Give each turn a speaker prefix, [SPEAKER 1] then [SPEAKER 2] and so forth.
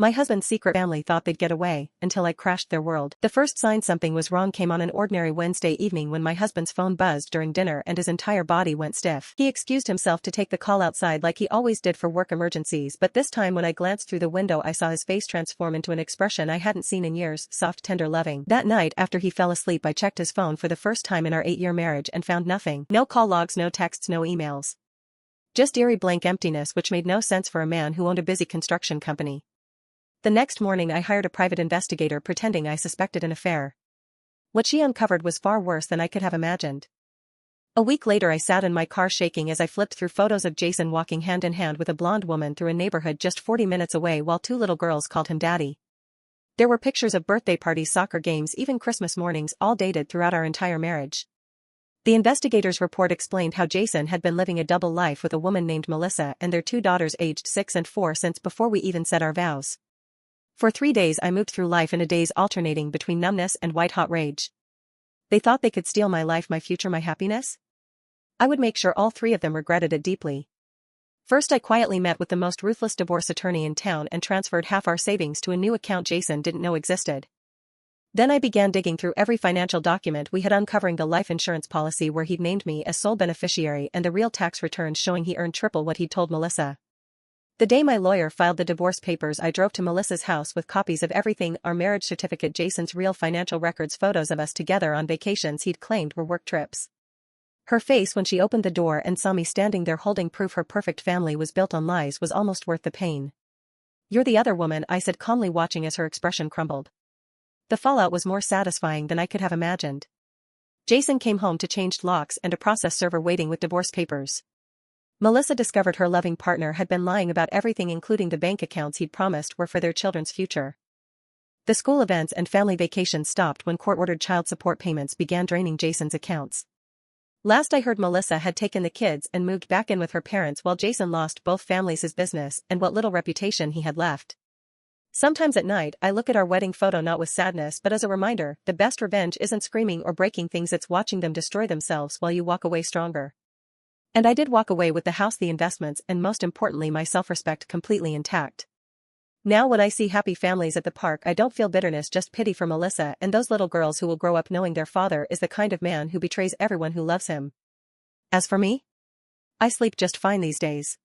[SPEAKER 1] My husband's secret family thought they'd get away, until I crashed their world. The first sign something was wrong came on an ordinary Wednesday evening when my husband's phone buzzed during dinner and his entire body went stiff. He excused himself to take the call outside like he always did for work emergencies, but this time when I glanced through the window I saw his face transform into an expression I hadn't seen in years, soft, tender, loving. That night after he fell asleep I checked his phone for the first time in our 8-year marriage and found nothing. No call logs, no texts, no emails. Just eerie blank emptiness, which made no sense for a man who owned a busy construction company. The next morning I hired a private investigator pretending I suspected an affair. What she uncovered was far worse than I could have imagined. A week later I sat in my car shaking as I flipped through photos of Jason walking hand in hand with a blonde woman through a neighborhood just 40 minutes away while 2 little girls called him daddy. There were pictures of birthday parties, soccer games, even Christmas mornings, all dated throughout our entire marriage. The investigator's report explained how Jason had been living a double life with a woman named Melissa and their 2 daughters aged 6 and 4 since before we even said our vows. For 3 days I moved through life in a daze alternating between numbness and white-hot rage. They thought they could steal my life, my future, my happiness? I would make sure all 3 of them regretted it deeply. First I quietly met with the most ruthless divorce attorney in town and transferred half our savings to a new account Jason didn't know existed. Then I began digging through every financial document we had, uncovering the life insurance policy where he'd named me as sole beneficiary and the real tax returns showing he earned triple what he'd told Melissa. The day my lawyer filed the divorce papers I drove to Melissa's house with copies of everything: our marriage certificate, Jason's real financial records, photos of us together on vacations he'd claimed were work trips. Her face when she opened the door and saw me standing there holding proof her perfect family was built on lies was almost worth the pain. "You're the other woman," I said calmly, watching as her expression crumbled. The fallout was more satisfying than I could have imagined. Jason came home to changed locks and a process server waiting with divorce papers. Melissa discovered her loving partner had been lying about everything, including the bank accounts he'd promised were for their children's future. The school events and family vacations stopped when court-ordered child support payments began draining Jason's accounts. Last I heard, Melissa had taken the kids and moved back in with her parents while Jason lost both families, his business, and what little reputation he had left. Sometimes at night I look at our wedding photo not with sadness but as a reminder: the best revenge isn't screaming or breaking things, it's watching them destroy themselves while you walk away stronger. And I did walk away with the house, the investments, and most importantly my self-respect completely intact. Now when I see happy families at the park I don't feel bitterness, just pity for Melissa and those little girls who will grow up knowing their father is the kind of man who betrays everyone who loves him. As for me, I sleep just fine these days.